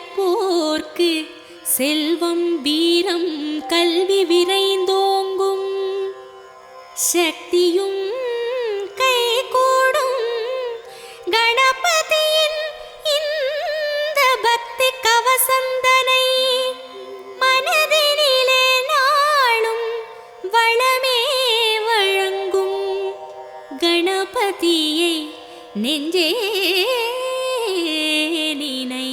நினைப்போர்க்கு செல்வம் வீரம் கல்வி விரைந்தோங்கும், சக்தியும் கைகூடும். கணபதியின் இந்த பக்தி கவசந்தனை மனதினிலே நாளும் வளமே வழங்கும். கணபதியை நெஞ்சே நினை.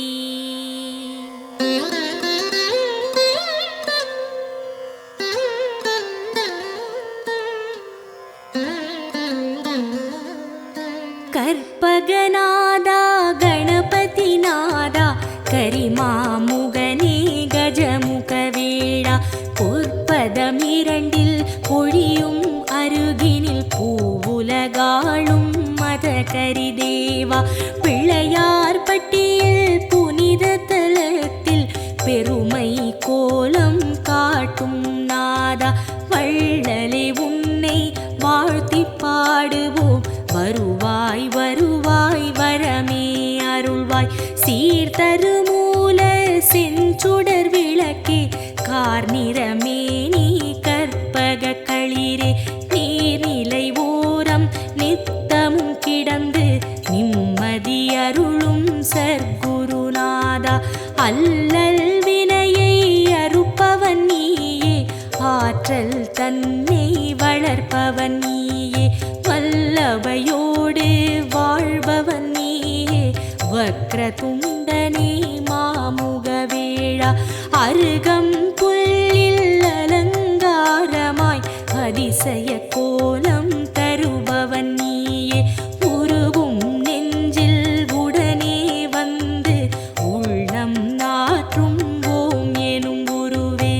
கற்பகநாதா கணபதிநாதா கரிமாமுகனே கஜமுகவேளா, பொற்பதமிரண்டில் பொழியும் அருகினில் பூவுலகாளும் மத கரிதேவா, பிள்ளையார் பட்டியில் புனித தலத்தில் பெருமை கோலம் காட்டும் நாதா, வள்ளலே உன்னை வாழ்த்தி பாடுவோம். வருவாய் வருவாய் வரமே அருள்வாய், சீர்தருமூல செஞ்சுடர் விளக்கே கார்நிறமே நீ கற்பக களிரே, நீர்நிலை ஓரம் நித்தமும் கிடந்து நிம்மதி அருளும் சர்க்குருநாதா, அல்லல் வினையை அறுப்பவன் நீயே, ஆற்றல் தன்னை வளர்ப்பவன் நீயே, வல்லவையோடு வாழ்பவன் நீயே, வக்ரதுண்டனே மாமுகவேளா, அருகம் புல்லில் அலங்காரமாய் அதிசய கோலம் தருபவன் நீயே, உருவும் நெஞ்சில் உடனே வந்து உள்ளம் நாற்றும் ஓம் எனும் குருவே.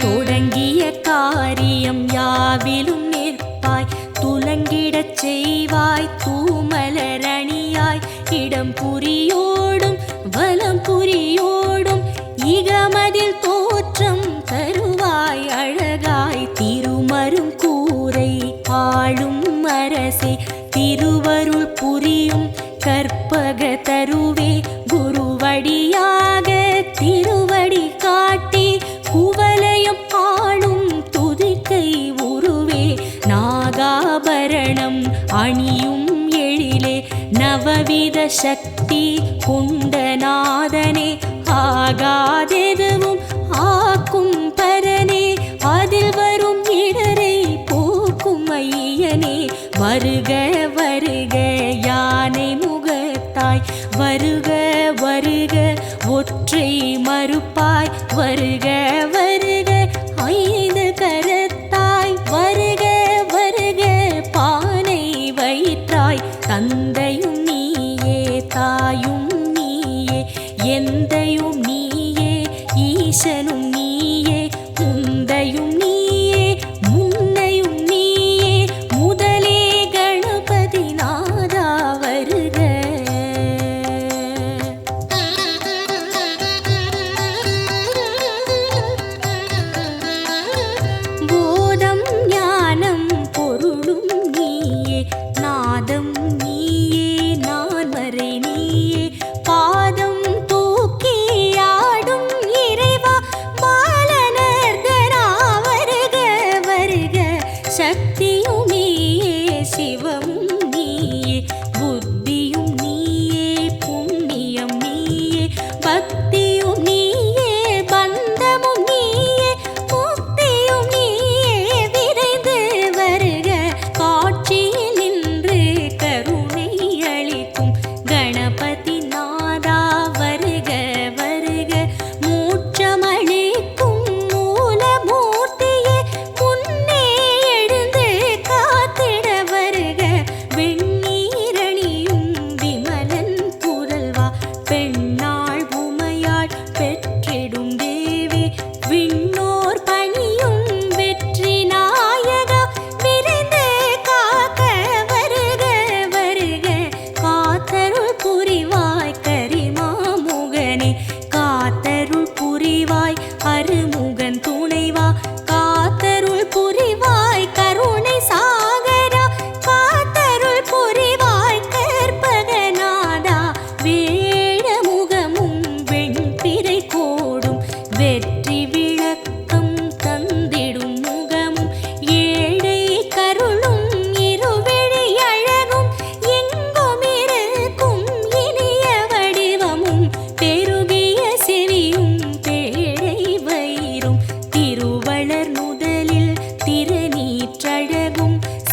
தொடங்கிய காரியம் யாவிலும் நிற்பாய், துலங்கிடச் செய்வாய் தூமலரணியாய், இடம் புரியோடும் வலம் புரியோடும் இகமதில் தோற்றம் தருவாய் அழகாய், திருமரும் கூரை ஆளும் அரசே திருவருள் புரியும் கற்பக தருவே, குருவடியாக திருவடி காட்டி குவலயம் ஆளும் துதிக்கை உருவே, நாகாபரணம் அணியும் எழிலே நவவித சக்தி கொண்டநாதனே, ஆகாதெதுவும் ஆக்கும் பரனே, அதில் வரும் இடரை போக்கும் ஐயனே, வருக வருக யானை முகத்தாய், வருக வருக ஒற்றை மறுப்பாய், வருக வருக ஐந்து கரத்தாய், வருக வருக பானை வயிற்றாய், தந்தையும் நீயே தாயும் நீயே எந்தையும் நீயே ஈசனும் நீயே, முந்தையும் நீயே முன்னையும் நீயே, முதலே கணபதிநாதா வருக. போதம் ஞானம் பொருளும் நீயே, நாதம் நீயே நான் வரை நீயே, பாதம் தூக்கி ஆடும் இறைவா பாலனர்தனா வருக வருக, சக்தியும் நீயே சிவமும் நீயே, புத்தியும் நீயே புண்ணியம் நீயே, பக்தியும் நீயே பந்தமும் நீயே, முக்தியும் நீயே விரைந்து வருக, காட்சியில் நின்று கருணை அளிக்கும் கணபதிநாதா வருக வருக, மூச்சமளிக்கும் மூலமூர்த்தியே முன்னே எழுந்து காத்திட வருக,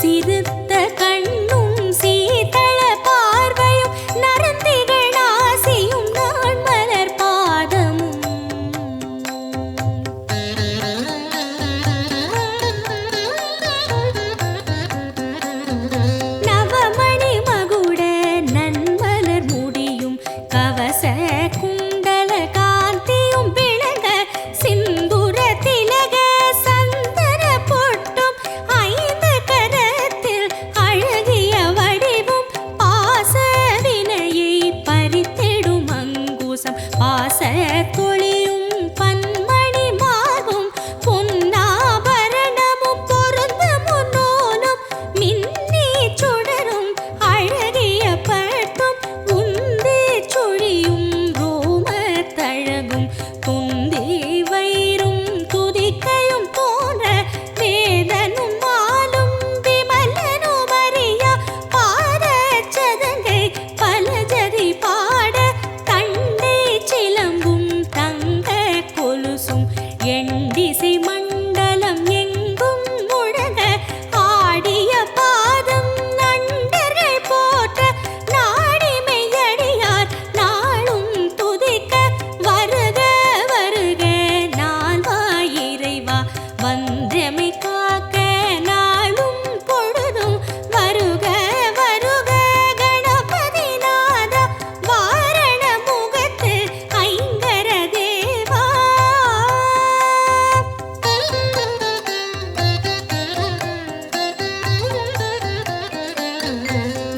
சிறுத்த கண்ணும் சீதள பார்வையும் நரந்திகள் ஆசியும் நான் மலர் பாதமும் நவமணி மகுட நன்மலர் முடியும் கவச குண்டல காந்தியும் விளங்க சிந்துர திலக சந்தன பொட்டும் ஐந்து கரத்தில் அழகிய வடிவும் பாச வினையை பறித்திடும் அங்குசம் பாச தொழியும் பன்மணி மார்பும் பொன்னாபரணமும் பொருந்த முன்னோனும் மின்னி சுடரும் அழகிய பட்டும் உந்தி சுழியும் ரோம தழகும் துந்தி வயிறும் துதிக்கையும் தோன்ற வேதனும் மாலும் விமலனும் அறியா பாத சதங்கை பல ஜதி பாட தண்டை சிலம்பும் தங்க கொலுசும் எண்டிசை மண்டலம் எங்கும் முழங்க ஆடிய பாதம் நண்டர்கள் போற்ற நாடிமையடியார் நாளும் துதிக்க வருக வருக நால்வாய் இறைவா வந்தமை காக்க நாளும் பொழுதும் வருக வருக கணபதி நாதா வாரண முகத்து ஐங்கர தேவா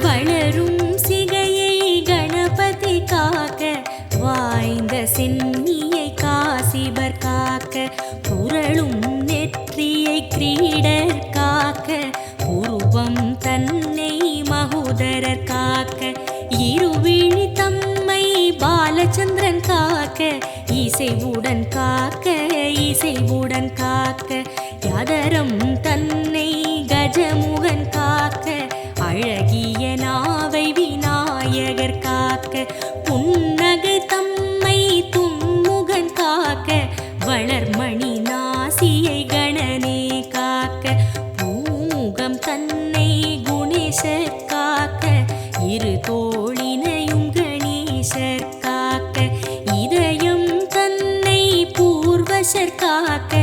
வளரும் சிகையை கணபதி காக்க வாய்ந்த சென்னியை காசிபர் காக்க புரளும் நெற்றியை கிரீடர் காக்க உருவம் தன்னை மகுதரர் காக்க இருவிழி தம்மை பாலச்சந்திரன் காக்க இசைவுடன் காக்க இசைவுடன் காக்க யதரம் தன்னை கஜமுகன் காக்க அழகிய நாவை விநாயகர் காக்க புன்னகை தம்மை தும்முகன் காக்க வளர்மணி நாசியை கணனே காக்க பூமுகம் தன்னை குணேசர் காக்க இரு தோளினையும் கணேசர் காக்க இதயம் தன்னை பூர்வசர் காக்க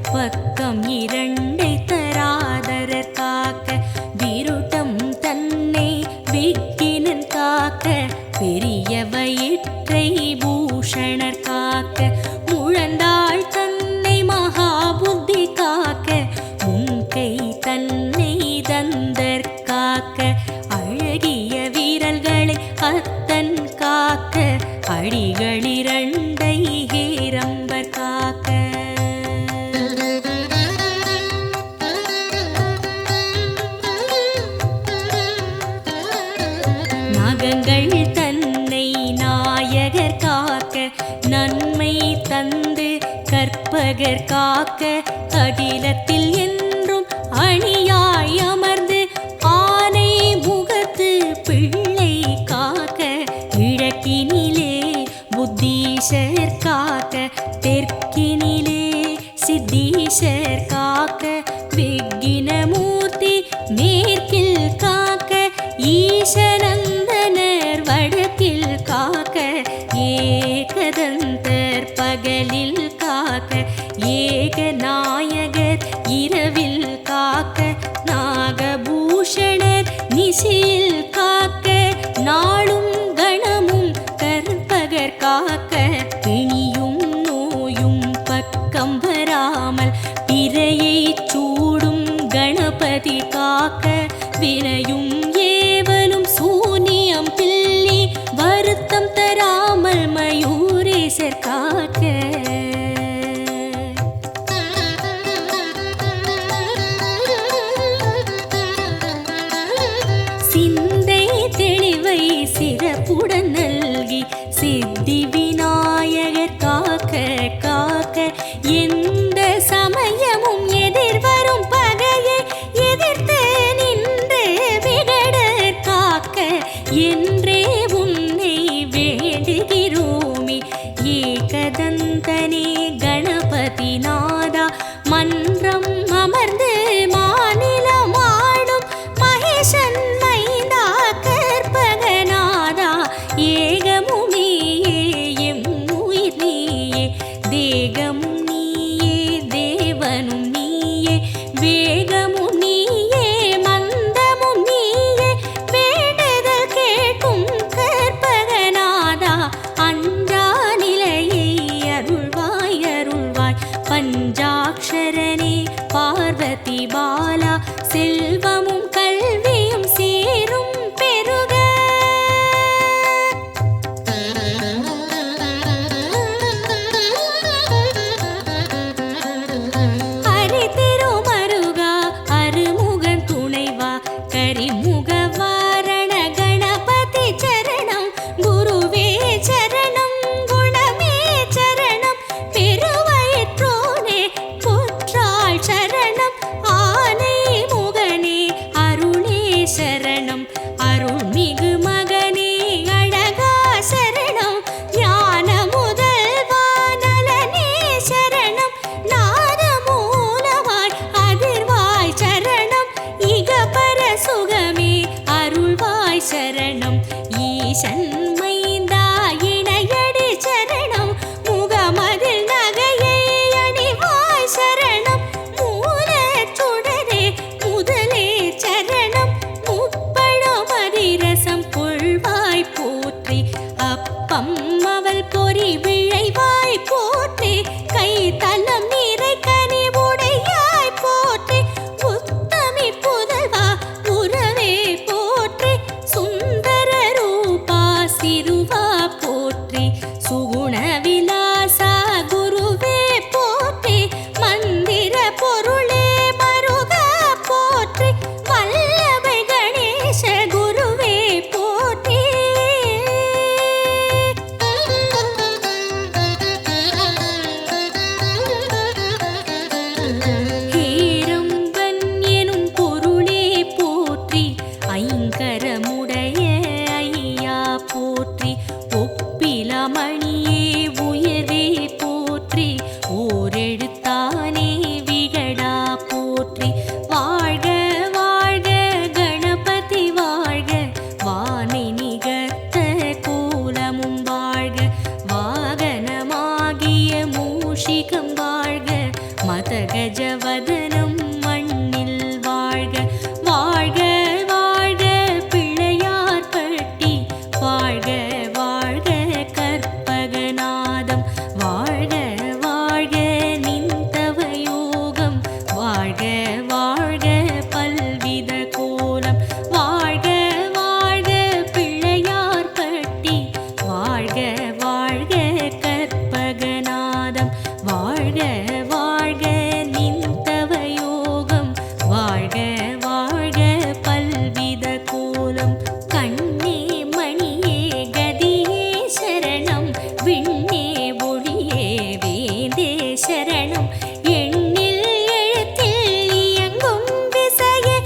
பக்கம் இரண்டை தராதரர் காக்க விருட்டம் தன்னை விக்கினன் காக்க பெரிய வயிற்றை பூஷணர் காக்க முழந்தாள் தன்னை மகாபுத்தி காக்க முன்கை தன்னை தந்தர் காக்க அழகிய வீரல்களை அத்தன் காக்க அடிகளிரண்டை ஹேரம்பர் காக்க நகங்கள் தன்னை நாயகர் காக்க நன்மை தந்து கற்பகர் காக்க அகிலத்தில் என்றும் அணியாய் அமர்ந்து ஆனை முகத்து பிள்ளை காக்க கிழக்கினிலே புத்தீஷர் காக்க தெற்கினிலே சித்தீஷர் காக்க விக்கினமூர்த்தி மேற்கில் காக்க ஈசநந்தனர் வடக்கில் காக்க ஏகதந்தர் பகலில் காக்க ஏகநாயகர் இரவில் காக்க நாகபூஷணர் நிசியில் காக்க நாளும் கணமும் கற்பகர் காக்க பிணியும் நோயும் பக்கம் வராமல் பிறையை சூடும் கணபதி காக்க வினையும் ஏவலும் சூனியம் பில்லி வருத்தம் தராமல் மயூரேசர் காக்க சிந்தை தெளிவை சிறப்புடன் நல்கி சித்தி விநாயகர் காக்க காக்க எந்த சமயமும் எதிர்வரும் பகையை எதிர்த்து நின்று விகடர் காக்க என்றே உன்னை வேண்டுகிறோமே ஏகதந்தனே கணபதி நாதா மன்றம் அமர்ந்து மாநிலம் ஆடும் சுகமே அருள்வாய் சரணம் ஈசன் மைந்தா இணையடி சரணம் முகமதில் நகையை அணிவாய் சரணம் மூலச் சுடரே முதலே சரணம் முப்பழம் அதிரசம் கொள்வாய் போற்றி அப்பம் அவள் பொறி விழைவாய் போற்றி கை தலம் நீரை கனிவுடையாய் போற்றி உத்தமி புதல்வா உறவே போற்றி சுந்தர ரூபா சிறுவா போற்றி சுகுண விலாசா குருவே போற்றி மந்திர பொருளே மருகா போற்றி வல்லபை கணேச குருவே போற்றி ஹேரம்பன் எனும் பொருளே போற்றி ஐங்கரமுடைய ஐயா போற்றி ஒப்பிலமணியே உயர்வே போற்றி ஓரெழுத்தானே விகடா போற்றி வாழ்க வாழ்க கணபதி வாழ்க வானை நிகர்த்த கோலமும் வாழ்க வாகனமாகிய மூஷிகம் வாழ்க மதகஜவதனம் மண்ணில் வாழ்க வாழ்க வாழ்க பிள்ளையார் பட்டி வாழ்க வாழ்க கற்பகநாதம் வாழ்க வாழ்க நின்றவ யோகம் வாழ்க வாழ்க பல்வித கோலம் வாழ்க வாழ்க பிள்ளையார் பட்டி வாழ்க வாழ்க கற்பகநாதம் வாழ்க வாழ்க நின்றவ யோகம் வாழ்க வாழ்க பல்வித கோலம் கண்ணே மணியே கதியே சரணம் விண்ணே ஒளியே வேந்தே சரணம் எண்ணில் எழுத்தில் இயங்கும் விசையே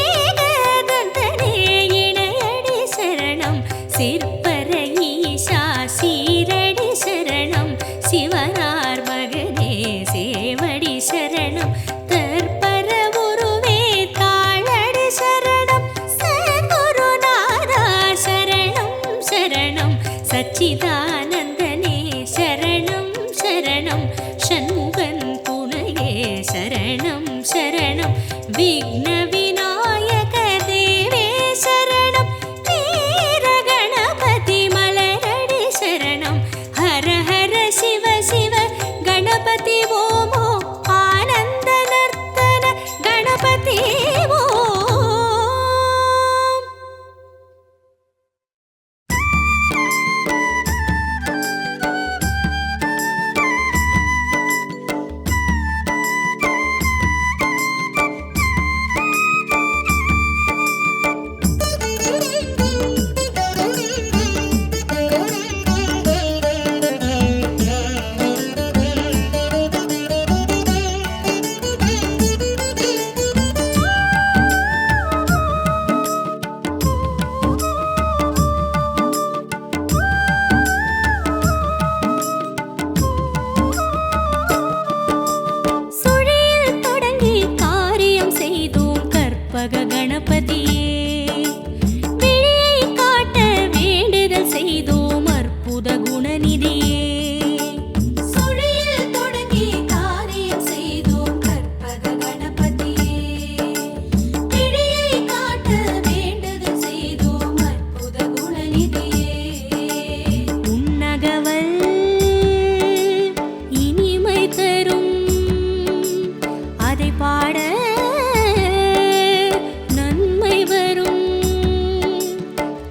ஏகதந்தனே இணையடி சரணம் சிற்பர ஈசா சீரடி சரணம் சிவனார் மகனே சேவடி சரணம் தற்பர உருவே தாழடி சரணம் சகுருநாதா சரணம் சரணம் சச்சிதானந்தனே சரணம் சரணம் ஷண்முகன் துணையே சரணம் சரணம் விக்ன விநாயக தேவே சரணம் வீர கணபதி மலரடி சரணம் ஹர ஹர சிவ சிவ கணபதி ஓமோ ஆனந்த நர்த்தன கணபதி ஓம் சுழியில் தொடங்கி காரியம் செய்தோம் கற்பக கணபதியே விழியை காட்ட வேண்டுதல் செய்தோம் அற்புத குணநிதியே சுழியில் தொடங்கி காரியம் செய்தோம் கற்பக கணபதியே விழியை காட்ட வேண்டுதல் செய்தோம் அற்புத குணநிதியே உன்னகவல் இனிமை தரும் அதை பாட நன்மை வரும்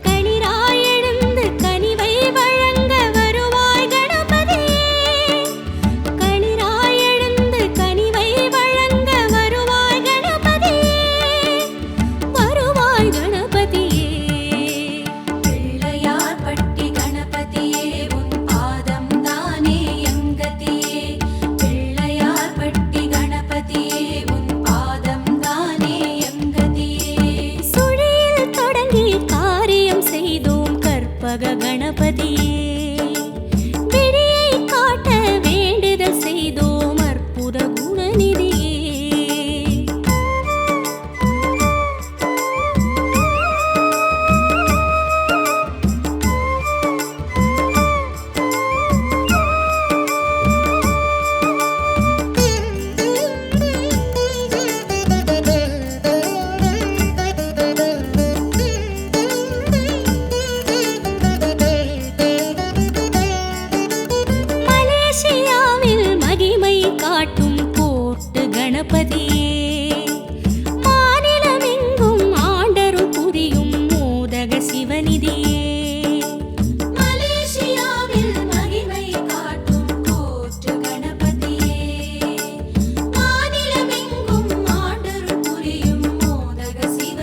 கனிராய் எழுந்து கனிவை வழங்க வருவாய் கணபதியே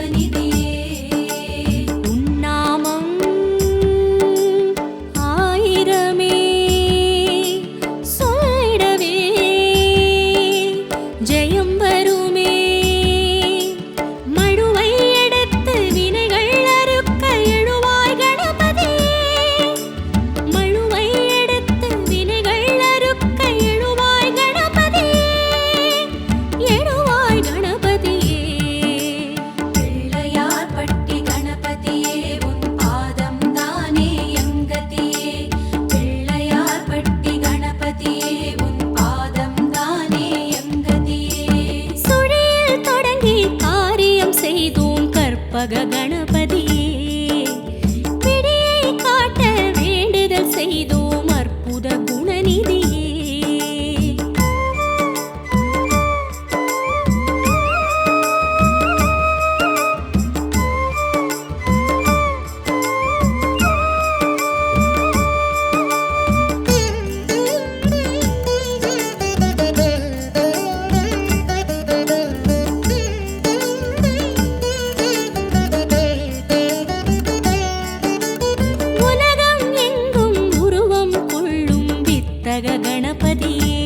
குணநிதியே உன்னாமம் ஆயிரமே சொல்லிடவே ஜெயம் வருமே மழுவை எடுத்து வினைகள் அறுக்க எழுவாய் கணபதியே மழுவை எடுத்து வினைகள் அறுக்க எழுவாய் கணபதியே எழுவாய் கணபதியே பிள்ளையார் பட்டி கணபதியே உன் பாதம் தானே எங்கதியே பிள்ளையார் பட்டி கணபதியே உன் பாதம் தானே எங்கதியே சுழியில் தொடங்கி காரியம் செய்தோம் கற்பக கணபதியே விடியை காட்ட வேண்டுதல் செய்தோம் அற்புத குணநிதியே உலகம் எங்கும் உருவம் கொள்ளும் வித்தக கணபதியே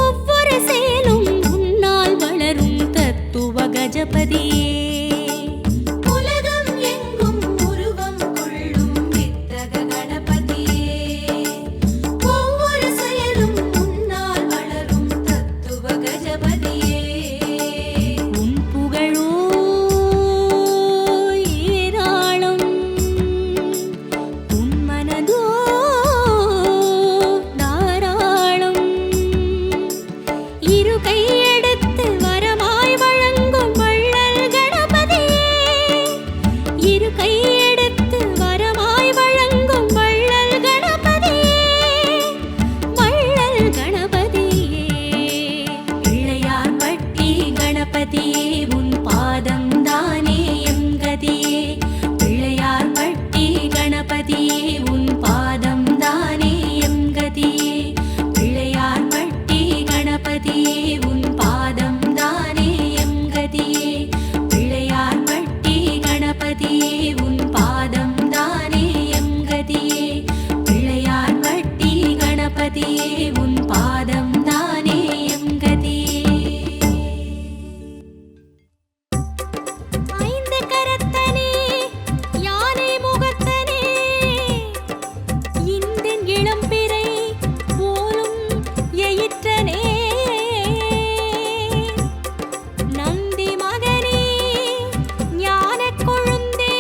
ஒவ்வொரு செயலும் உன்னால் வளரும் தத்துவ கஜபதியே உலகம் எங்கும் உருவம் கொள்ளும் வித்தக கணபதியே ஒவ்வொரு செயலும் உன்னால் வளரும் தத்துவ கஜபதியே உன் புகழோ ஏராளம் உன் மனதோ தாராளம் இரு கையெடுத்து வரமாய் வழங்கும் வள்ளல் கணபதியே இரு கையெடுத்து வரமாய் வழங்கும் வள்ளல் கணபதியே வள்ளல் கணபதியே பிள்ளையார் பட்டி கணபதியே உன் பாதம் தானே எங்கதியே பிள்ளையார் பட்டி கணபதியே உன் பாதம் தானே எங்கதியே பிள்ளையார் பட்டி கணபதியே உன் பாதம் தானே எங்கதியே பிள்ளையார் பட்டி கணபதியே உன் பாதம் தானே எங்கதியே பிள்ளையார் பட்டி கணபதியே உன் பாதம் தானே எங்கதியே ஐந்து கரத்தனே யானை முகத்தனே இந்தின் இளம்பிறை போலும் எயிற்றனே நந்தி மகனே ஞானக் கொழுந்தே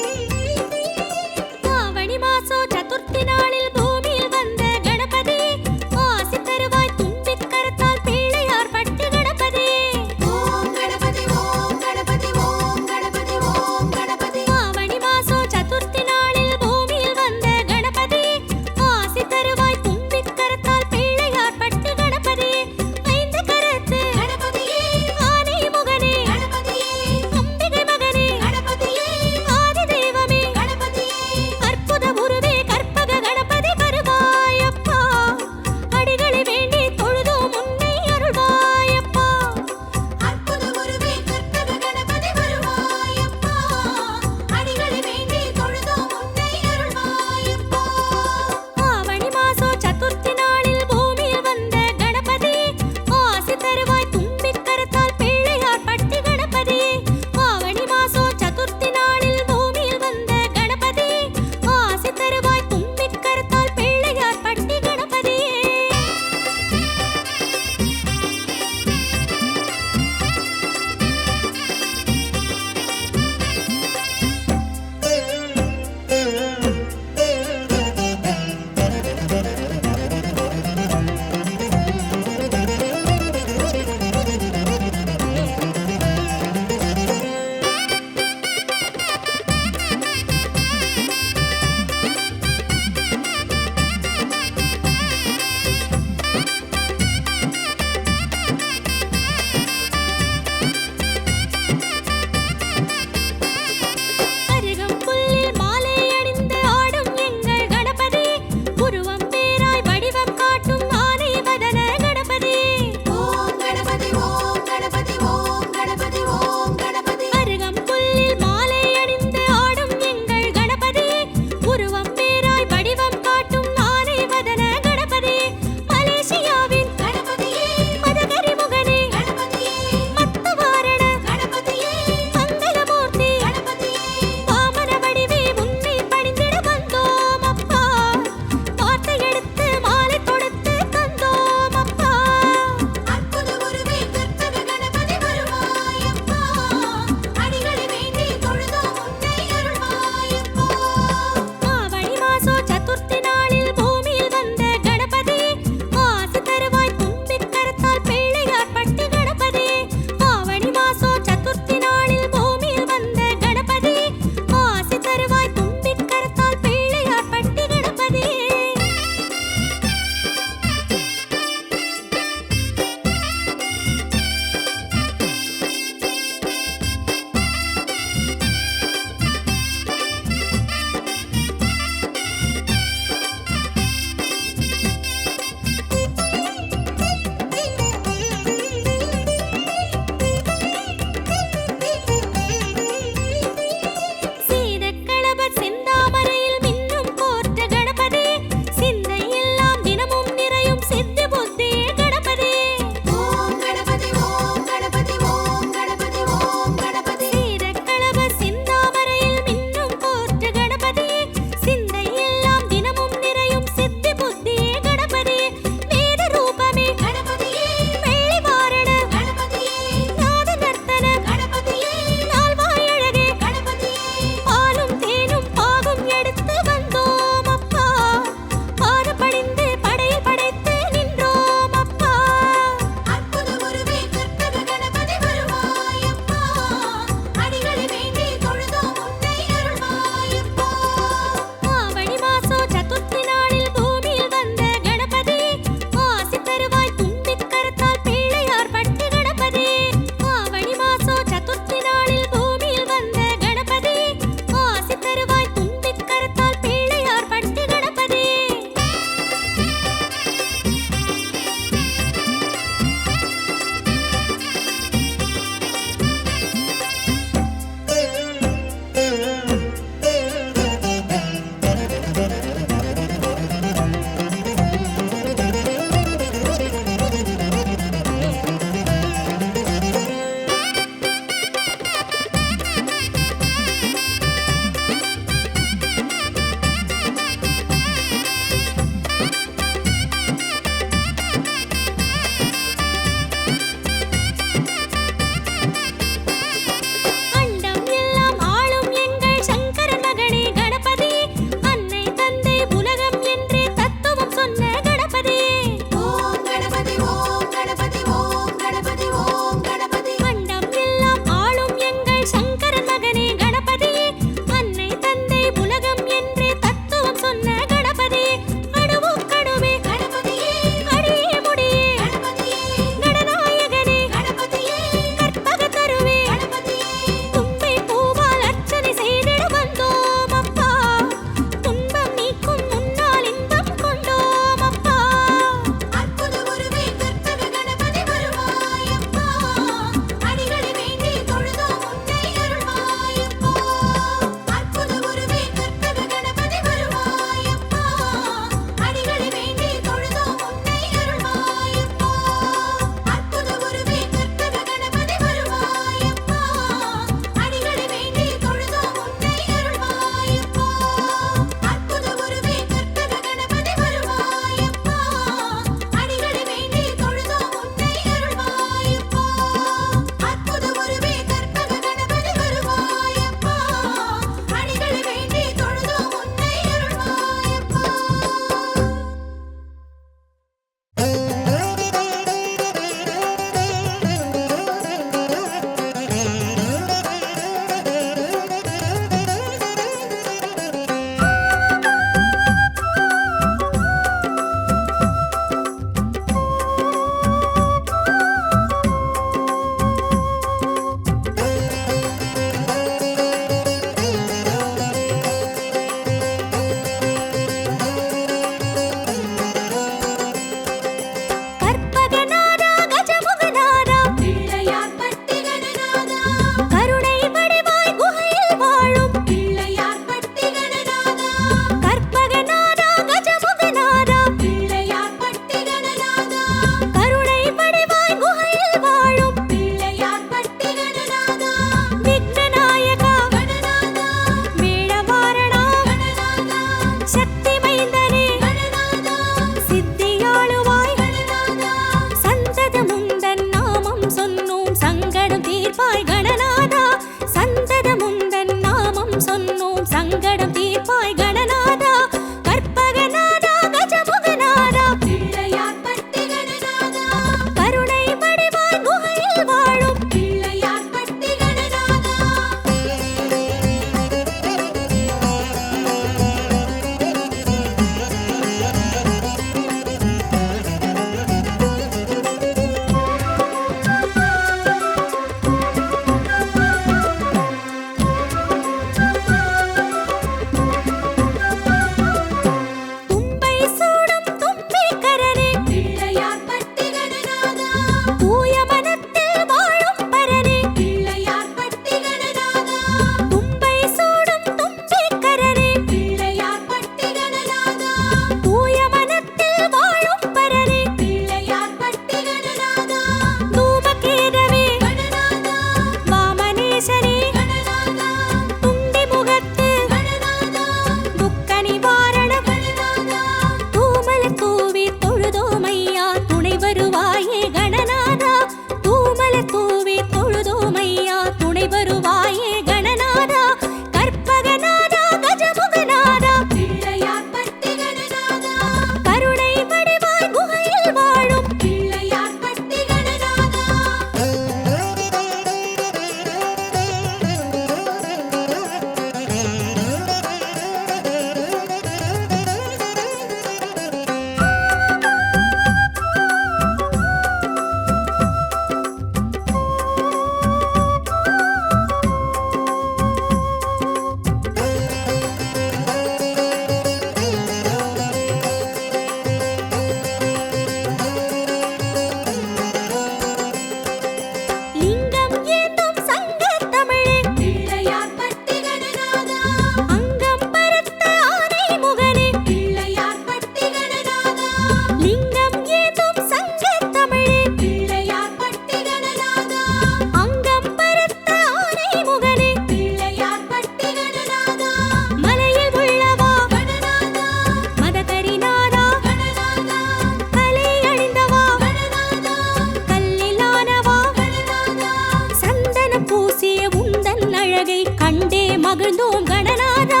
அழகை கண்டே மகிழ்ந்தோம் கணநாதா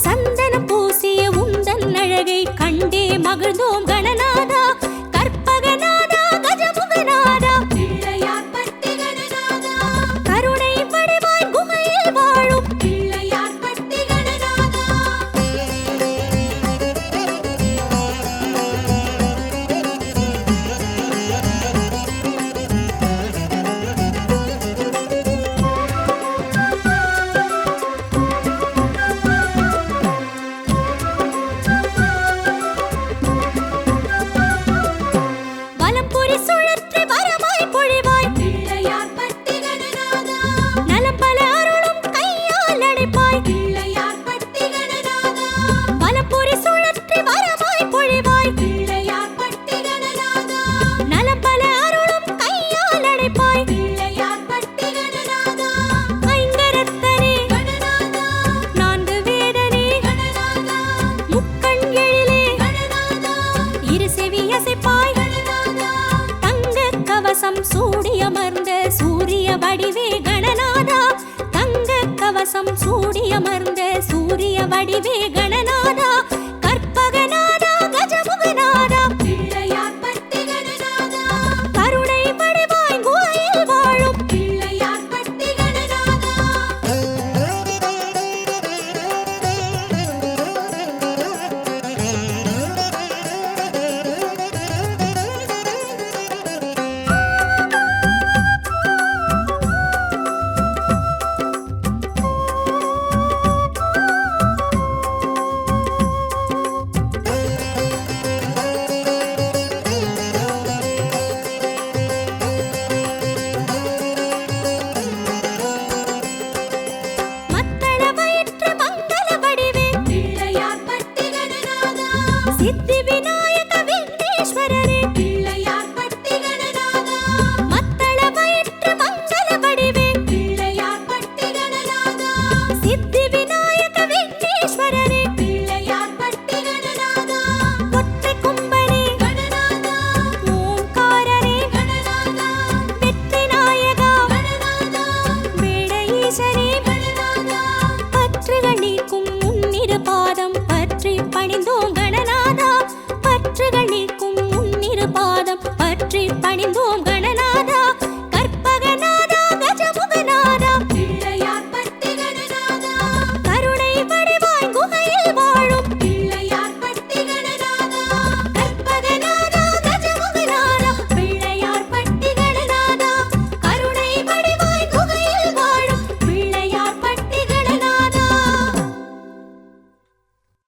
சந்தனம் பூசிய உந்தன் அழகை கண்டே மகிழ்ந்தோம் கணநாதா கற்பகநாதா கஜமுகநாதா பிள்ளையார்பட்டி கணநாதா கருணை வடிவாய் குகையில் வாழும் பிள்ளையார்பட்டி கணநாதா வலம்புரி சுழற்றி வரமாய் பொழிவாய் பிள்ளையார்பட்டி கணநாதா நலம் பல அருளும் கையால் அடைப்பாய் பிள்ளையார்பட்டி கணநாதா வலம்புரி சுழற்றி வரமாய் பொழிவாய் பிள்ளையார்பட்டி கணநாதா நலம் பல அருளும் கையால் அடைப்பாய் பிள்ளையார்பட்டி கணநாதா ஐங்கரத்தனே கணநாதா நான்கு வேதனே கணநாதா முக்கண் எழிலே கணநாதா இரு செவி அசைப்பாய் தங்க கவசம் சூடியமர்ந்த சூரிய வடிவே கணநாதா தங்க கவசம் சூடியமர்ந்த சூரிய வடிவே கணநாதா